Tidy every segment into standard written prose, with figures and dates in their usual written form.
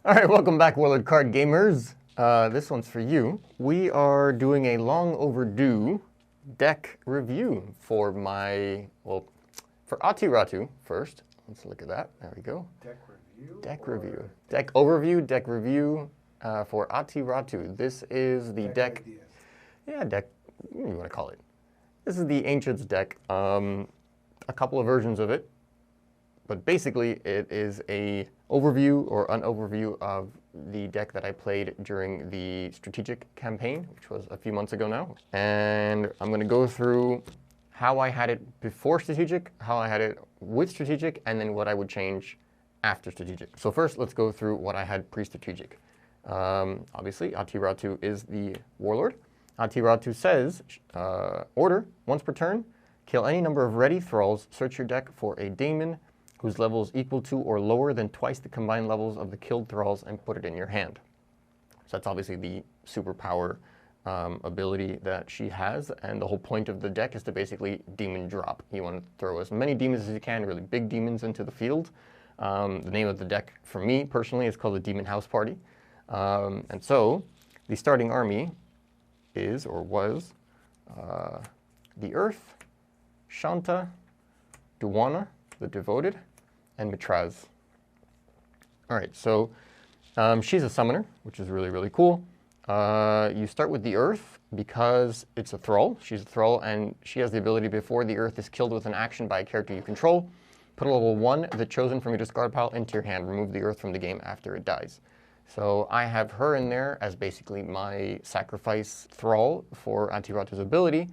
All right, welcome back, Warlord card gamers. This one's for you. We are doing a long overdue deck review for for Atiratu first. Let's look at that. There we go. Deck review? Deck review. Deck overview, deck review for Atiratu. This is the deck. Ideas. Yeah, deck, what do you want to call it? This is the Ancients deck. A couple of versions of it. But basically, it is a overview or an overview of the deck that I played during the strategic campaign, which was a few months ago now. And I'm going to go through how I had it before strategic, how I had it with strategic, and then what I would change after strategic. So first, let's go through what I had pre-strategic. Obviously, Atiratu is the Warlord. Atiratu says, order, once per turn, kill any number of ready thralls, search your deck for a daemon whose level is equal to or lower than twice the combined levels of the killed thralls, and put it in your hand. So that's obviously the superpower ability that she has, and the whole point of the deck is to basically demon drop. You want to throw as many demons as you can, really big demons, into the field. The name of the deck, for me personally, is called the Demon House Party. And so, the starting army is, or was, the Earth, Shanta, Duwana, the Devoted, and Mitraz. All right, so she's a summoner, which is really, really cool. You start with the Earth because it's a thrall. She's a thrall, and she has the ability, before the Earth is killed with an action by a character you control, put a level 1, the chosen from your discard pile, into your hand. Remove the Earth from the game after it dies. So I have her in there as basically my sacrifice thrall for Atiratu's ability,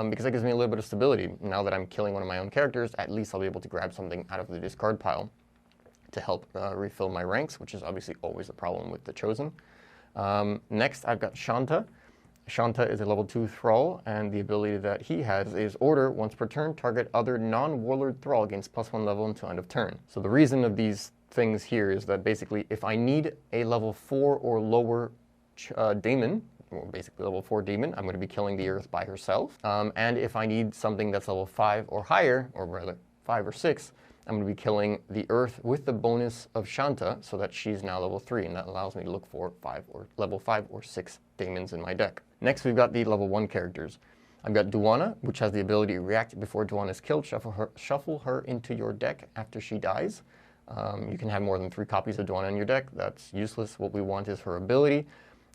because that gives me a little bit of stability. Now that I'm killing one of my own characters, at least I'll be able to grab something out of the discard pile to help refill my ranks, which is obviously always a problem with the chosen. Next, I've got Shanta. Shanta is a level 2 thrall, and the ability that he has is order, once per turn, target other non-warlord thrall gains +1 level until end of turn. So the reason of these things here is that basically if I need a level 4 or lower daemon, or basically level 4 demon, I'm going to be killing the Earth by herself. And if I need something that's level 5 or higher, or rather 5 or 6, I'm going to be killing the Earth with the bonus of Shanta, so that she's now level 3, and that allows me to look for level 5 or 6 daemons in my deck. Next, we've got the level 1 characters. I've got Duwana, which has the ability to react before Duwana is killed. Shuffle her into your deck after she dies. You can have more than 3 copies of Duwana in your deck. That's useless. What we want is her ability.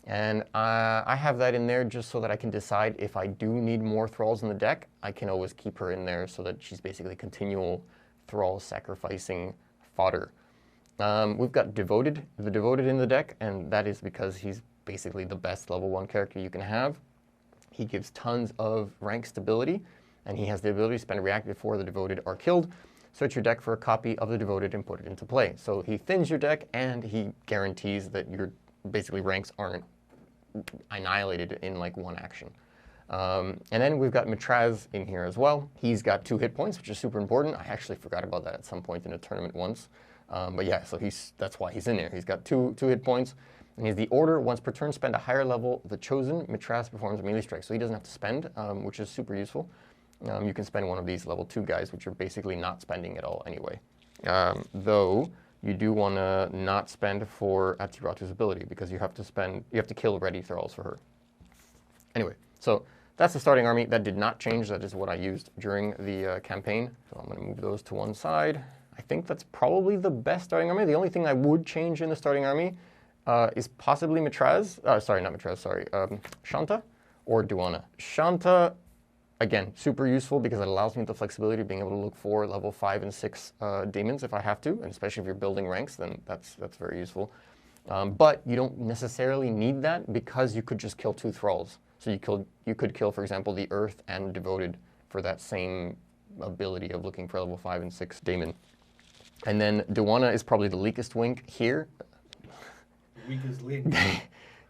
And I have that in there just so that I can decide if I do need more thralls in the deck. I can always keep her in there so that she's basically continual thrall sacrificing fodder. We've got Devoted, the Devoted in the deck, and that is because he's basically the best level 1 character you can have. He gives tons of rank stability, and he has the ability to spend a react before the Devoted are killed. Search your deck for a copy of the Devoted and put it into play. So he thins your deck, and he guarantees that your basically ranks aren't annihilated in like one action. And then we've got Mitraz in here as well. He's got 2 hit points, which is super important. I actually forgot about that at some point in a tournament once. But yeah, so that's why he's in there. He's got two hit points. And he's the order, once per turn, spend a higher level. The chosen, Mitraz performs a melee strike. So he doesn't have to spend, which is super useful. You can spend one of these level 2 guys, which you're basically not spending at all anyway. Though, you do want to not spend for Atiratu's ability, because you have to kill ready thralls for her. Anyway, so that's the starting army. That did not change. That is what I used during the campaign. So I'm going to move those to one side. I think that's probably the best starting army. The only thing I would change in the starting army is possibly Mitraz. Sorry, not Mitraz, sorry. Shanta or Duwana. Shanta, again, super useful because it allows me the flexibility of being able to look for level 5 and 6 demons if I have to, and especially if you're building ranks, then that's very useful. But you don't necessarily need that because you could just kill 2 thralls. So you could kill, for example, the Earth and Devoted for that same ability of looking for level 5 and 6 daemon. And then Duwana is probably the weakest link here. The weakest link?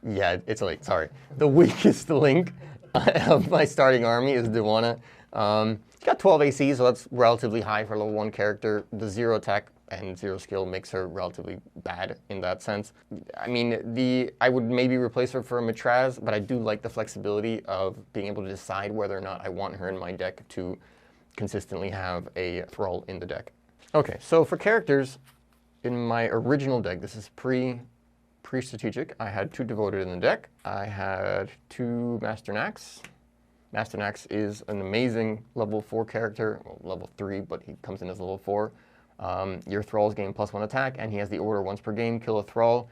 Yeah, it's like, sorry. The weakest link of my starting army is Duwana. She's got 12 AC, so that's relatively high for a level 1 character. The 0 attack and 0 skill makes her relatively bad in that sense. I mean, I would maybe replace her for a Mitraz, but I do like the flexibility of being able to decide whether or not I want her in my deck to consistently have a thrall in the deck. Okay, so for characters, in my original deck, this is pre-strategic, I had 2 Devoted in the deck. I had 2 Master Nax. Master Nax is an amazing level 4 character, well, level 3, but he comes in as level 4. Your thralls gain +1 attack, and he has the order once per game, kill a thrall.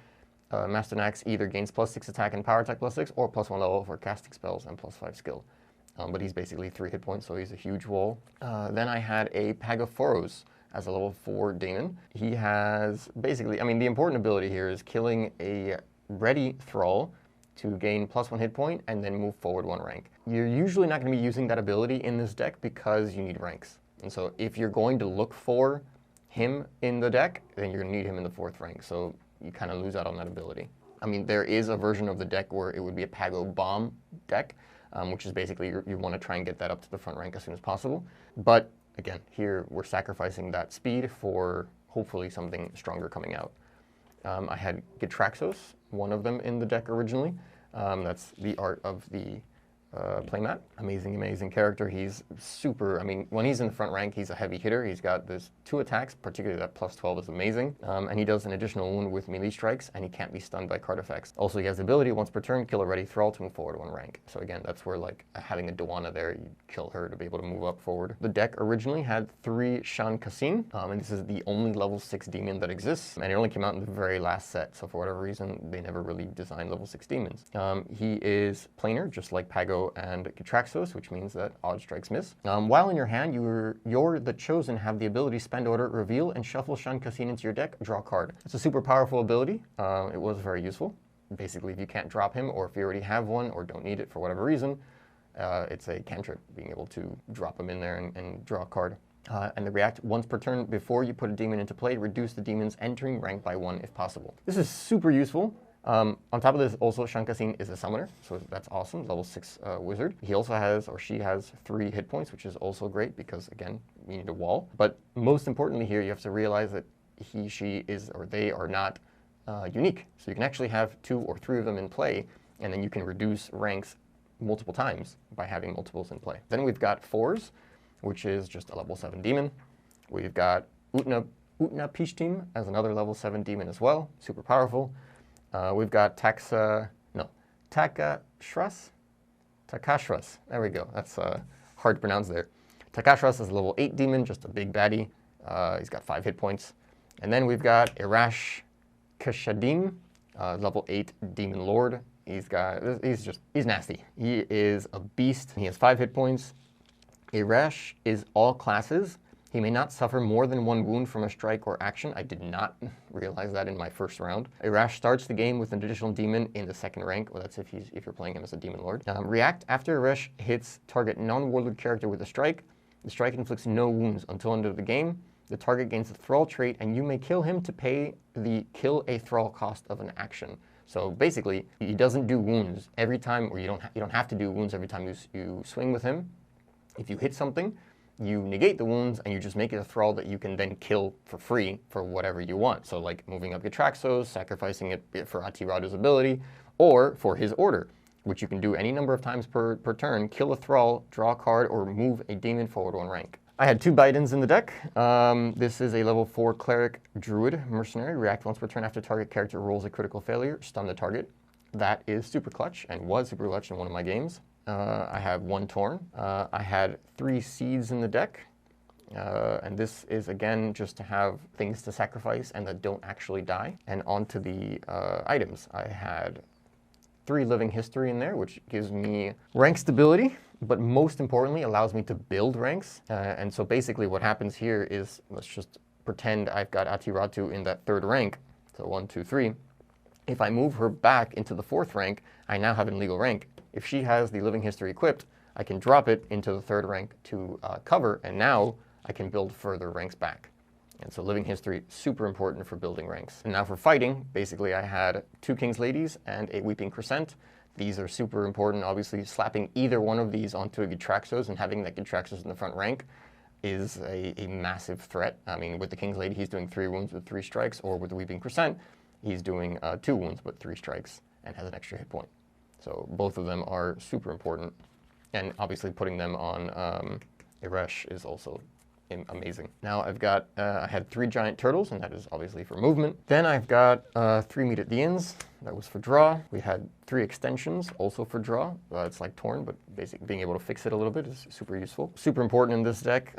Master Nax either gains +6 attack and power attack +6, or +1 level for casting spells and +5 skill. But he's basically 3 hit points, so he's a huge wall. Then I had a Pagaphoros as a level 4 demon. He has basically, I mean, the important ability here is killing a ready thrall to gain +1 hit point and then move forward 1 rank. You're usually not going to be using that ability in this deck because you need ranks. And so if you're going to look for him in the deck, then you're going to need him in the 4th rank. So you kind of lose out on that ability. I mean, there is a version of the deck where it would be a Pago Bomb deck, which is basically you want to try and get that up to the front rank as soon as possible. But again, here we're sacrificing that speed for hopefully something stronger coming out. I had Gitraxos, one of them in the deck originally. That's the art of the playmat. Amazing character. He's super, I mean, when he's in the front rank, he's a heavy hitter. He's got this 2 attacks, particularly that +12 is amazing. And he does an additional wound with melee strikes, and he can't be stunned by card effects. Also, he has the ability, once per turn, kill a ready thrall to move forward 1 rank. So again, that's where like having a Duana there, you kill her to be able to move up forward. The deck originally had 3 Shan Kassin, and this is the only level 6 demon that exists, and it only came out in the very last set, so for whatever reason, they never really designed level 6 demons. He is planar, just like Pago and Gitraxos, which means that odd strikes miss. While in your hand, you're the chosen have the ability spend order, reveal, and shuffle Shan Kassin into your deck, draw a card. It's a super powerful ability. It was very useful. Basically, if you can't drop him, or if you already have one, or don't need it for whatever reason, it's a cantrip, being able to drop him in there and draw a card. And the react once per turn before you put a demon into play, reduce the demon's entering rank by 1 if possible. This is super useful. On top of this, also, Shan Kassin is a summoner, so that's awesome, level 6 wizard. He also has, or she has, 3 hit points, which is also great because, again, you need a wall. But most importantly here, you have to realize that he, she is, or they are not unique. So you can actually have 2 or 3 of them in play, and then you can reduce ranks multiple times by having multiples in play. Then we've got 4s, which is just a level 7 demon. We've got Utna Pishtim as another level 7 demon as well, super powerful. We've got Takashras. There we go. That's hard to pronounce there. Takashras is a level 8 demon, just a big baddie. He's got 5 hit points. And then we've got Irash Kashadim, level 8 demon lord. He's nasty. He is a beast. He has 5 hit points. Irash is all classes. He may not suffer more than 1 wound from a strike or action. I did not realize that in my first round. Irash starts the game with an additional demon in the 2nd rank. Well, that's if you're playing him as a demon lord. React after Irash hits target non-warlord character with a strike. The strike inflicts no wounds until end of the game. The target gains the thrall trait, and you may kill him to pay the kill a thrall cost of an action. So basically, he doesn't do wounds every time, or you don't have to do wounds every time you swing with him. If you hit something, you negate the wounds and you just make it a thrall that you can then kill for free for whatever you want. So like moving up Gitraxos, sacrificing it for Atiratu's ability, or for his order, which you can do any number of times per turn, kill a thrall, draw a card, or move a demon forward 1 rank. I had 2 Bidens in the deck. This is a level 4 Cleric Druid Mercenary. React once per turn after target character rolls a critical failure, stun the target. That is super clutch, and was super clutch in one of my games. I have 1 Torn. I had 3 Seeds in the deck. And this is, again, just to have things to sacrifice and that don't actually die. And onto the items. I had 3 Living History in there, which gives me rank stability, but most importantly allows me to build ranks. And so basically what happens here is, let's just pretend I've got Atiratu in that 3rd rank. So 1, 2, 3. If I move her back into the 4th rank, I now have an illegal rank. If she has the Living History equipped, I can drop it into the 3rd rank to cover, and now I can build further ranks back. And so Living History, super important for building ranks. And now for fighting, basically I had 2 King's Ladies and a Weeping Crescent. These are super important. Obviously, slapping either one of these onto a Gitraxos and having that Gitraxos in the front rank is a massive threat. I mean, with the King's Lady, he's doing 3 wounds with 3 strikes, or with the Weeping Crescent, he's doing 2 wounds but 3 strikes and has an extra hit point. So both of them are super important. And obviously putting them on Irash is also amazing. Now I've got, I had 3 giant turtles, and that is obviously for movement. Then I've got 3 Meet-at-the-Ends, that was for draw. We had 3 extensions, also for draw. It's like torn, but basically being able to fix it a little bit is super useful. Super important in this deck.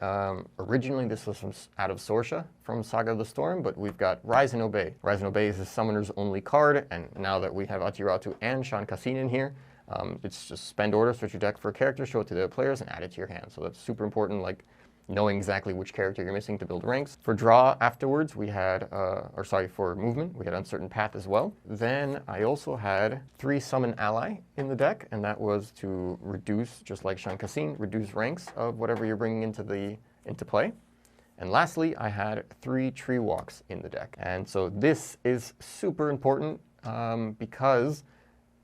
Originally this was out of Sorsha from Saga of the Storm, but we've got Rise and Obey. Rise and Obey is a summoner's only card, and now that we have Atiratu and Shan Kassin in here, it's just spend order, search your deck for a character, show it to the other players, and add it to your hand. So that's super important, like knowing exactly which character you're missing to build ranks. For draw afterwards, we had, for movement, we had Uncertain Path as well. Then I also had 3 Summon Ally in the deck, and that was to reduce, just like Shan Kassin, reduce ranks of whatever you're bringing into play. And lastly, I had 3 Tree Walks in the deck. And so this is super important because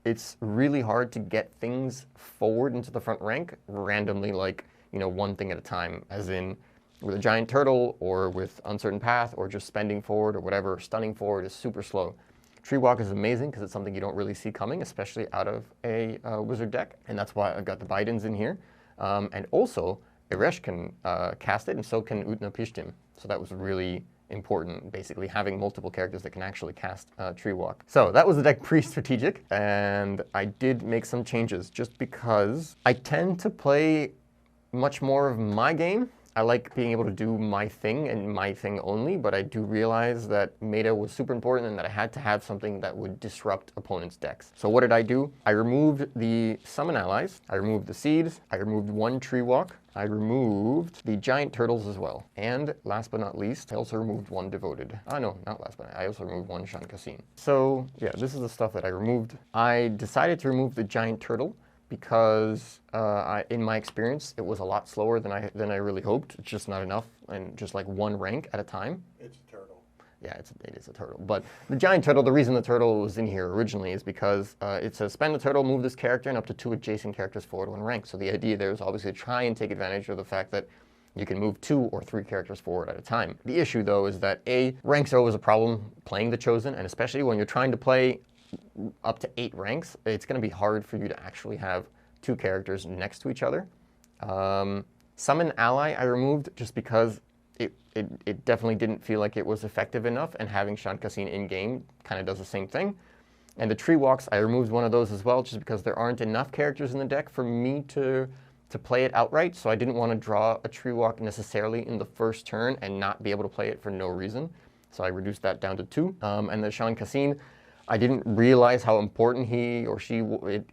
it's really hard to get things forward into the front rank randomly, like, you know, one thing at a time, as in with a giant turtle or with Uncertain Path or just spending forward or whatever. Stunning forward is super slow. Tree Walk is amazing because it's something you don't really see coming, especially out of a wizard deck, and that's why I've got the Bidens in here. And also, Eresh can cast it, and so can Utnapishtim. So that was really important, basically having multiple characters that can actually cast Tree Walk. So that was the deck pre-strategic, and I did make some changes just because I tend to play much more of my game. I like being able to do my thing and my thing only, but I do realize that meta was super important and that I had to have something that would disrupt opponents' decks. So what did I do? I removed the Summon Allies, I removed the Seeds, I removed 1 Tree Walk, I removed the Giant Turtles as well. And last but not least, I also removed 1 Devoted. No, not last but not, I also removed 1 Shan Kassin. So yeah, this is the stuff that I removed. I decided to remove the Giant Turtle because in my experience, it was a lot slower than I really hoped. It's just not enough, and just like 1 rank at a time. It's a turtle. Yeah, it is a turtle. But the giant turtle, the reason the turtle was in here originally is because it says spend the turtle, move this character, and up to 2 adjacent characters forward 1 rank. So the idea there is obviously to try and take advantage of the fact that you can move 2 or 3 characters forward at a time. The issue, though, is that ranks are always a problem playing the Chosen, and especially when you're trying to play up to 8 ranks, it's going to be hard for you to actually have 2 characters next to each other. Summon Ally I removed just because it definitely didn't feel like it was effective enough, and having Shan Kassin in-game kind of does the same thing. And the Tree Walks, I removed 1 of those as well, just because there aren't enough characters in the deck for me to play it outright, so I didn't want to draw a Tree Walk necessarily in the first turn and not be able to play it for no reason. So I reduced that down to 2. And the Shan Kassin, I didn't realize how important he or she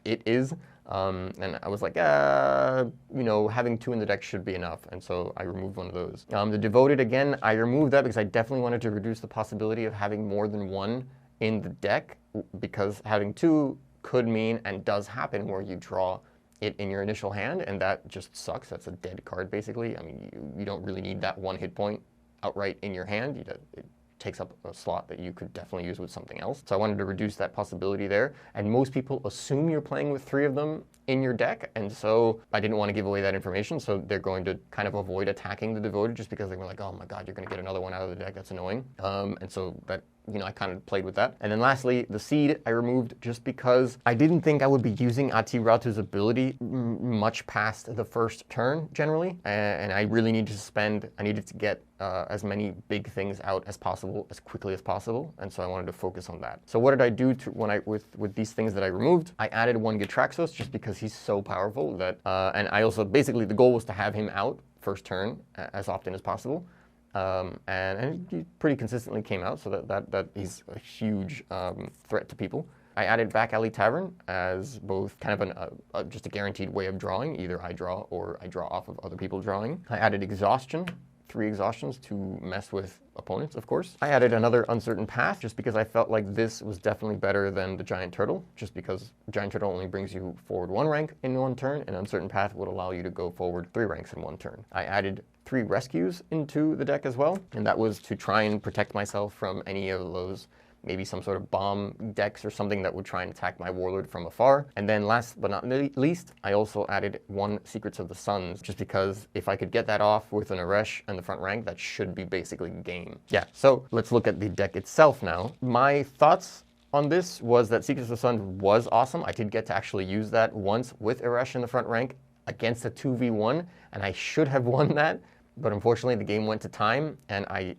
it is, and I was like, you know, having 2 in the deck should be enough, and so I removed 1 of those. The Devoted, again, I removed that because I definitely wanted to reduce the possibility of having more than 1 in the deck, because having 2 could mean, and does happen, where you draw it in your initial hand, and that just sucks. That's a dead card, basically. I mean, you don't really need that 1 hit point outright in your hand. It takes up a slot that you could definitely use with something else. So I wanted to reduce that possibility there. And most people assume you're playing with 3 of them in your deck, and so I didn't want to give away that information, so they're going to kind of avoid attacking the Devoted just because they were like, oh my god, you're going to get another one out of the deck, that's annoying. And so that, you know, I kind of played with that. And then lastly, the Seed I removed just because I didn't think I would be using Atiratu's ability much past the first turn, generally. And I really needed to get as many big things out as possible, as quickly as possible. And so I wanted to focus on that. So what did I do with these things that I removed? I added 1 Gitraxos just because he's so powerful that, and I also, basically the goal was to have him out first turn as often as possible. And he pretty consistently came out, so that he's a huge threat to people. I added Back Alley Tavern as both kind of just a guaranteed way of drawing. Either I draw or I draw off of other people drawing. I added Exhaustion, 3 Exhaustions to mess with opponents, of course. I added another Uncertain Path just because I felt like this was definitely better than the Giant Turtle, just because Giant Turtle only brings you forward 1 rank in 1 turn, and Uncertain Path would allow you to go forward 3 ranks in 1 turn. I added 3 Rescues into the deck as well, and that was to try and protect myself from any of those, maybe some sort of bomb decks or something that would try and attack my Warlord from afar. And then last but not least, I also added 1 Secrets of the Suns, just because if I could get that off with an Eresh and the front rank, that should be basically game. Yeah, so let's look at the deck itself now. My thoughts on this was that Secrets of the Sun was awesome. I did get to actually use that once with Eresh in the front rank against a 2v1, and I should have won that. But unfortunately, the game went to time, and I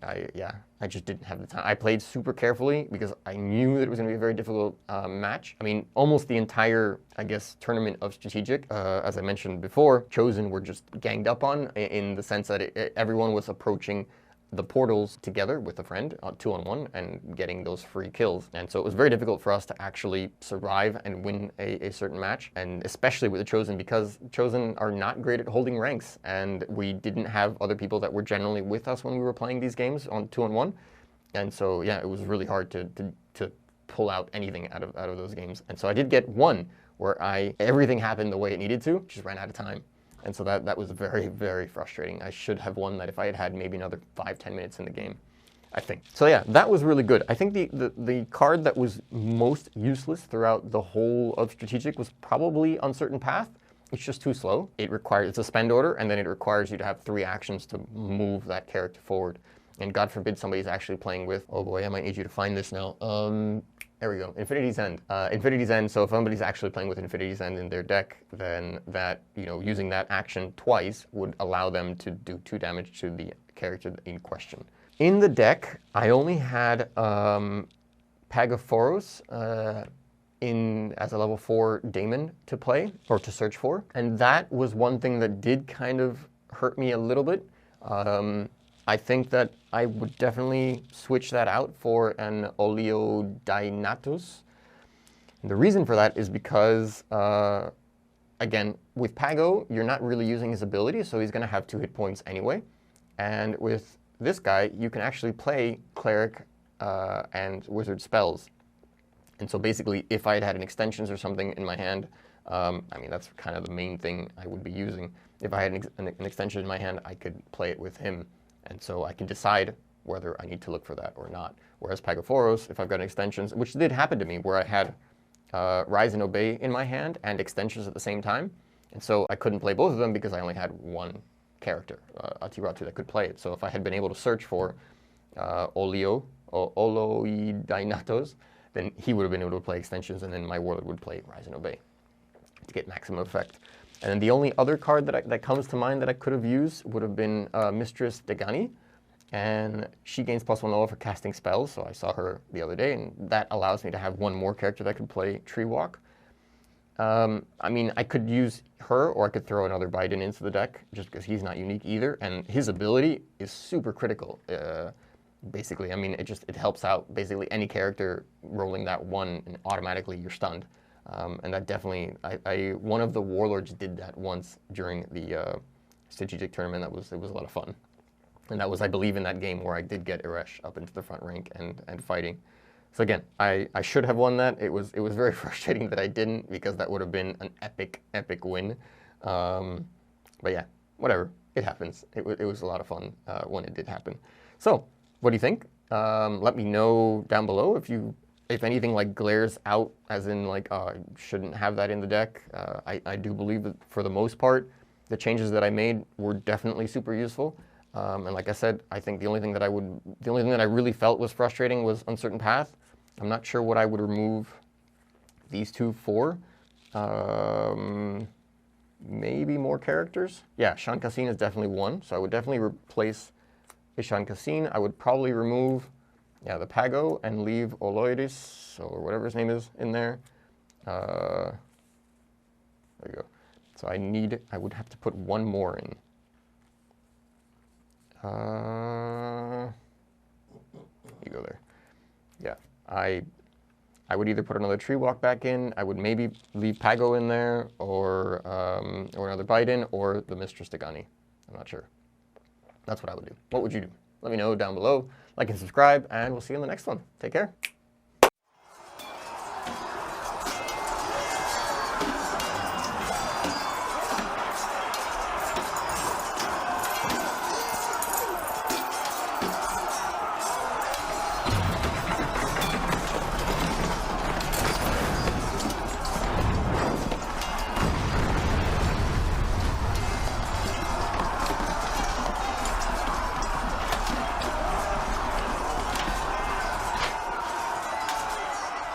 just didn't have the time. I played super carefully because I knew that it was going to be a very difficult match. I mean, almost the entire, I guess, tournament of strategic, as I mentioned before, Chosen were just ganged up on in the sense that everyone was approaching the portals together with a friend, 2-on-1, and getting those free kills. And so it was very difficult for us to actually survive and win a certain match, and especially with the Chosen, because Chosen are not great at holding ranks, and we didn't have other people that were generally with us when we were playing these games on 2-on-1. And so, yeah, it was really hard to pull out anything out of those games. And so I did get one where everything happened the way it needed to, just ran out of time. And so that was very, very frustrating. I should have won that if I had had maybe another 5-10 minutes in the game, I think. So yeah, that was really good. I think the card that was most useless throughout the whole of Strategic was probably Uncertain Path. It's just too slow. It's a spend order, and then it requires you to have 3 actions to move that character forward. And God forbid somebody's actually playing with, oh boy, I might need you to find this now. There we go, Infinity's End. Infinity's End, so if somebody's actually playing with Infinity's End in their deck, then that, using that action twice would allow them to do 2 damage to the character in question. In the deck, I only had Pagaphoros as a level 4 Daemon to play, or to search for. And that was one thing that did kind of hurt me a little bit. I think that I would definitely switch that out for an Oleodynatus. And the reason for that is because, again, with Pago, you're not really using his ability, so he's going to have 2 hit points anyway. And with this guy, you can actually play Cleric and Wizard spells. And so basically, if I had an extensions or something in my hand, I mean, that's kind of the main thing I would be using. If I had an extension in my hand, I could play it with him. And so I can decide whether I need to look for that or not. Whereas Pagaphoros, if I've got extensions, which did happen to me, where I had Rise and Obey in my hand and extensions at the same time. And so I couldn't play both of them because I only had one character, Atiratu, that could play it. So if I had been able to search for Oleodynatos, then he would have been able to play extensions, and then my Warlord would play Rise and Obey to get maximum effect. And then the only other card that comes to mind that I could have used would have been Mistress Degani. And she gains +1 for casting spells, so I saw her the other day, and that allows me to have one more character that could play Tree Walk. I mean, I could use her, or I could throw another Biden into the deck, just because he's not unique either, and his ability is super critical. Basically, I mean, it helps out basically any character rolling that 1, and automatically you're stunned. And that definitely, one of the Warlords did that once during the strategic tournament. It was a lot of fun. And that was, I believe, in that game where I did get Iresh up into the front rank and fighting. So again, I should have won that. It was very frustrating that I didn't, because that would have been an epic win. But yeah, whatever. It happens. It was a lot of fun when it did happen. So, what do you think? Let me know down below if anything like glares out, as in like shouldn't have that in the deck. I do believe that for the most part, the changes that I made were definitely super useful. And like I said, I think the only thing that I really felt was frustrating was Uncertain Path. I'm not sure what I would remove these 2 for. Maybe more characters. Yeah, Shan Kassin is definitely one, so I would definitely replace Ishan Kassin. I would probably remove, the Pago and leave Oloidis, or whatever his name is, in there. There you go. So I would have to put one more in. You go there. Yeah, I would either put another Tree Walk back in. I would maybe leave Pago in there, or another Biden, or the Mistress Degani. I'm not sure. That's what I would do. What would you do? Let me know down below. Like and subscribe, and we'll see you in the next one. Take care.